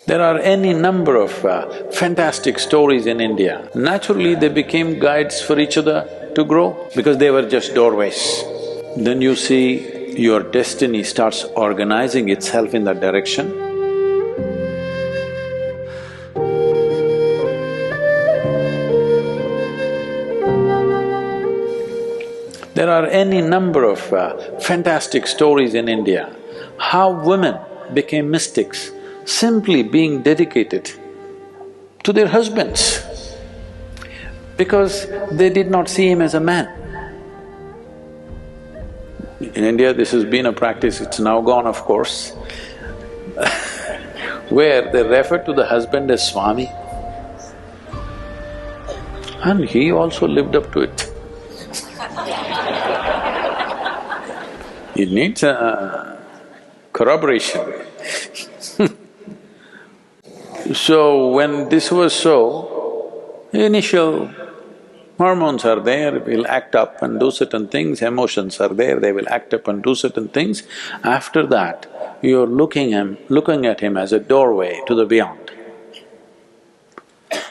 There are any number of fantastic stories in India. Naturally, they became guides for each other to grow because they were just doorways. Then you see your destiny starts organizing itself in that direction. There are any number of fantastic stories in India, how women became mystics simply being dedicated to their husbands because they did not see him as a man. In India, this has been a practice, it's now gone of course, where they refer to the husband as Swami. And he also lived up to it. It needs corroboration. So when this was so, initial hormones are there, will act up and do certain things, emotions are there, they will act up and do certain things. After that, you're looking at him as a doorway to the beyond.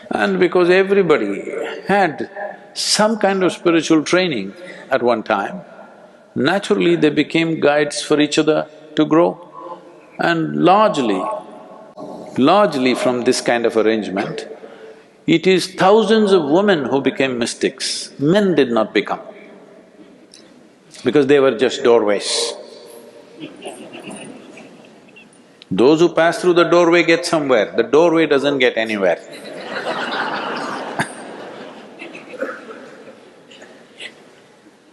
And because everybody had some kind of spiritual training at one time, naturally they became guides for each other to grow. And largely from this kind of arrangement, it is thousands of women who became mystics, men did not become, because they were just doorways. Those who pass through the doorway get somewhere, the doorway doesn't get anywhere.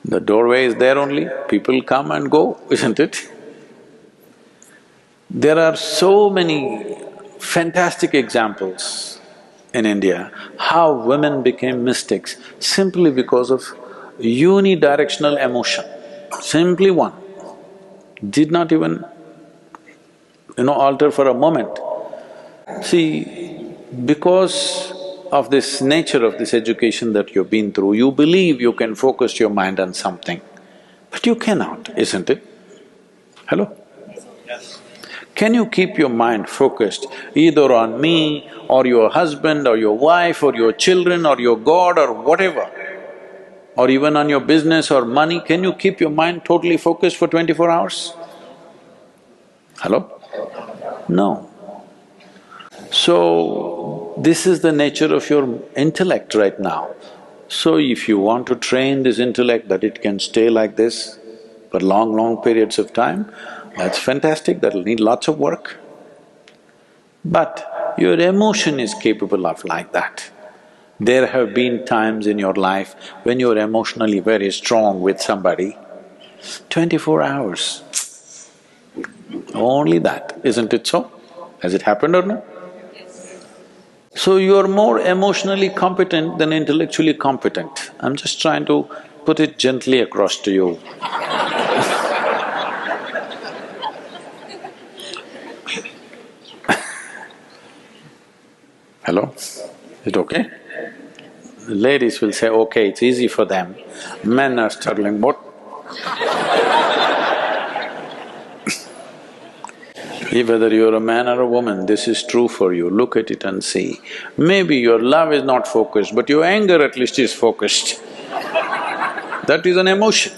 The doorway is there only, people come and go, isn't it? There are so many fantastic examples in India, how women became mystics simply because of unidirectional emotion. Simply one, did not even, alter for a moment. See, because of this nature of this education that you've been through, you believe you can focus your mind on something, but you cannot, isn't it? Hello? Yes. Can you keep your mind focused either on me or your husband or your wife or your children or your God or whatever, or even on your business or money? Can you keep your mind totally focused for 24 hours? Hello? No. So, this is the nature of your intellect right now. So if you want to train this intellect that it can stay like this for long periods of time, that's fantastic, that'll need lots of work. But your emotion is capable of like that. There have been times in your life when you're emotionally very strong with somebody, 24 hours, only that, isn't it so? Has it happened or no? So you're more emotionally competent than intellectually competent. I'm just trying to put it gently across to you. Hello? Is it okay? Ladies will say, okay, it's easy for them. Men are struggling, what? Whether you're a man or a woman, this is true for you, look at it and see. Maybe your love is not focused, but your anger at least is focused. That is an emotion.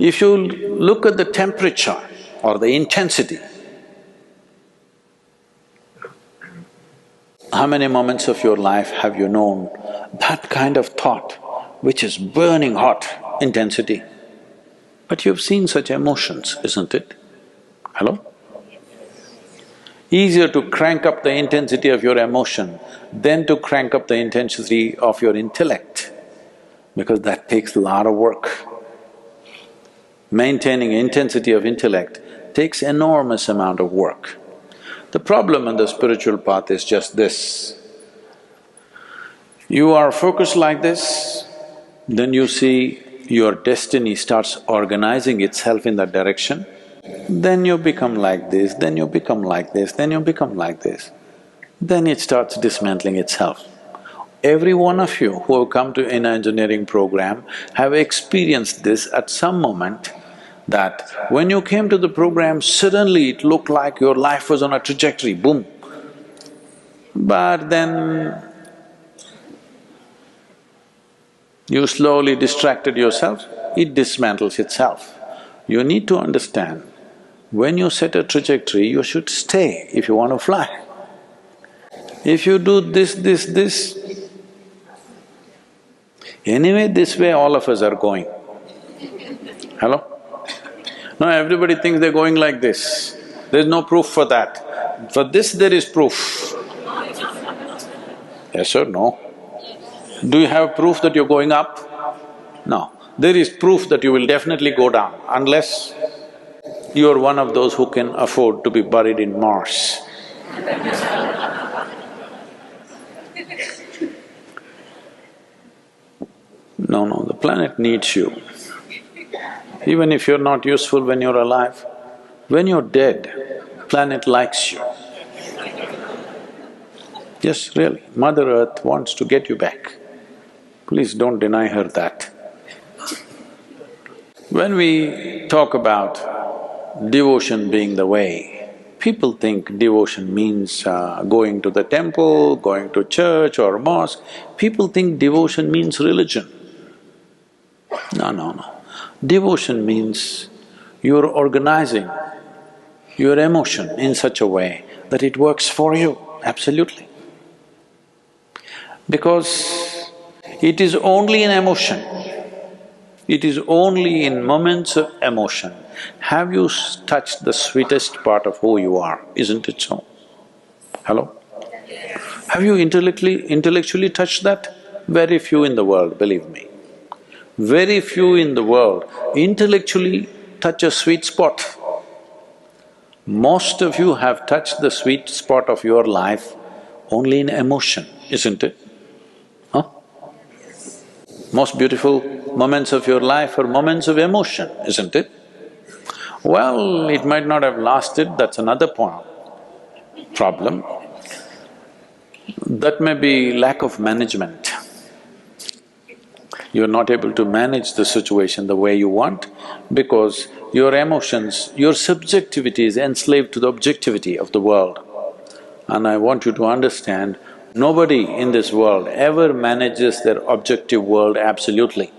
If you look at the temperature or the intensity, how many moments of your life have you known that kind of thought which is burning hot intensity? But you've seen such emotions, isn't it? Hello? Easier to crank up the intensity of your emotion than to crank up the intensity of your intellect, because that takes a lot of work. Maintaining intensity of intellect takes enormous amount of work. The problem on the spiritual path is just this. You are focused like this, then you see your destiny starts organizing itself in that direction, then you become like this, then you become like this, then you become like this. Then it starts dismantling itself. Every one of you who have come to inner engineering program have experienced this at some moment, that when you came to the program, suddenly it looked like your life was on a trajectory, boom. But then you slowly distracted yourself, it dismantles itself. You need to understand, when you set a trajectory, you should stay if you want to fly. If you do this, anyway this way all of us are going. Hello? Now everybody thinks they're going like this. There's no proof for that. For this there is proof. Yes or no? Do you have proof that you're going up? No. There is proof that you will definitely go down, unless you are one of those who can afford to be buried in Mars. No, the planet needs you. Even if you're not useful when you're alive, when you're dead, planet likes you. Yes, really, Mother Earth wants to get you back. Please don't deny her that. When we talk about devotion being the way, people think devotion means going to the temple, going to church or mosque. People think devotion means religion. No. Devotion means you're organizing your emotion in such a way that it works for you, absolutely. Because it is only in emotion, it is only in moments of emotion have you touched the sweetest part of who you are, isn't it so? Hello? Have you intellectually touched that? Very few in the world, believe me. Very few in the world intellectually touch a sweet spot. Most of you have touched the sweet spot of your life only in emotion, isn't it? Huh? Most beautiful moments of your life are moments of emotion, isn't it? Well, it might not have lasted, that's another problem. That may be lack of management. You're not able to manage the situation the way you want because your emotions, your subjectivity is enslaved to the objectivity of the world. And I want you to understand, nobody in this world ever manages their objective world absolutely.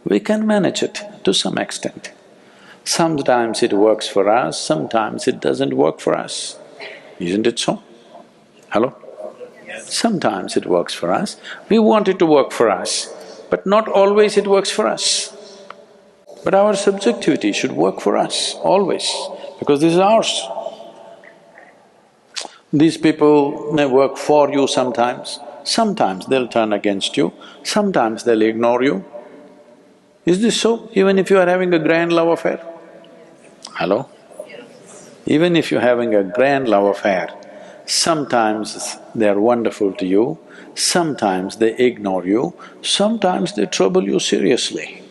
We can manage it to some extent. Sometimes it works for us, sometimes it doesn't work for us. Isn't it so? Hello? Sometimes it works for us, we want it to work for us, but not always it works for us. But our subjectivity should work for us, always, because this is ours. These people may work for you sometimes they'll turn against you, sometimes they'll ignore you. Is this so? Even if you are having a grand love affair? Hello? Even if you're having a grand love affair, sometimes they're wonderful to you, sometimes they ignore you, sometimes they trouble you seriously.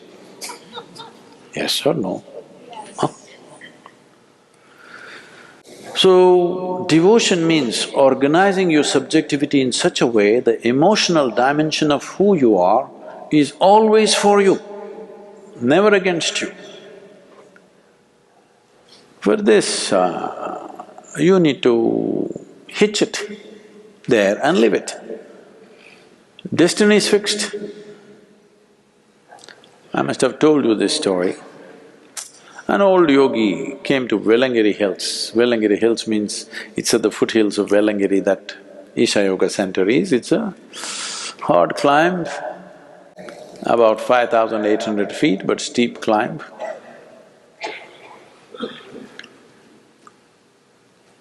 Yes or no? Huh? So, devotion means organizing your subjectivity in such a way the emotional dimension of who you are is always for you, never against you. For this, you need to hitch it there and leave it. Destiny is fixed. I must have told you this story. An old yogi came to Velangiri Hills. Velangiri Hills means it's at the foothills of Velangiri that Isha Yoga Center is. It's a hard climb, about 5,800 feet, but steep climb.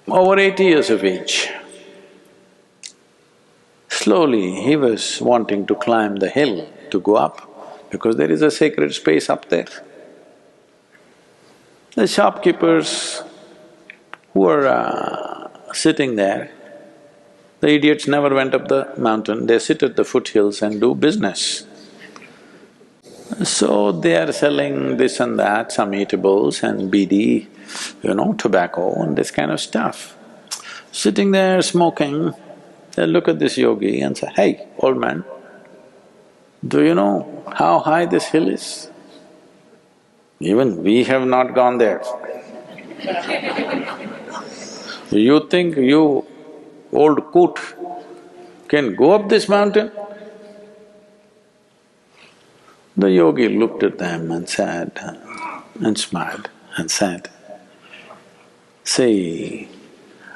Over 80 years of age. Slowly he was wanting to climb the hill to go up because there is a sacred space up there. The shopkeepers who were sitting there, the idiots never went up the mountain, they sit at the foothills and do business. So they are selling this and that, some eatables and bidi, tobacco and this kind of stuff. Sitting there smoking, they look at this yogi and say, "Hey, old man, do you know how high this hill is?" Even we have not gone there. You think you, old coot, can go up this mountain? The yogi looked at them and said, and smiled and said, "See,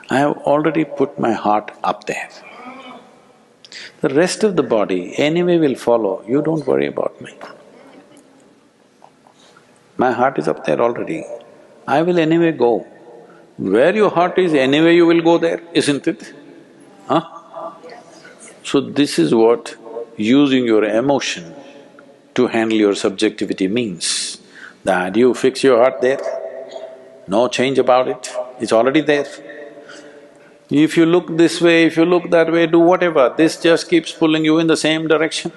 I have already put my heart up there. The rest of the body anyway will follow, you don't worry about me. My heart is up there already, I will anyway go. Where your heart is, anyway you will go there, isn't it? Huh? So this is what using your emotion to handle your subjectivity means, that you fix your heart there, no change about it, it's already there. If you look this way, if you look that way, do whatever, this just keeps pulling you in the same direction.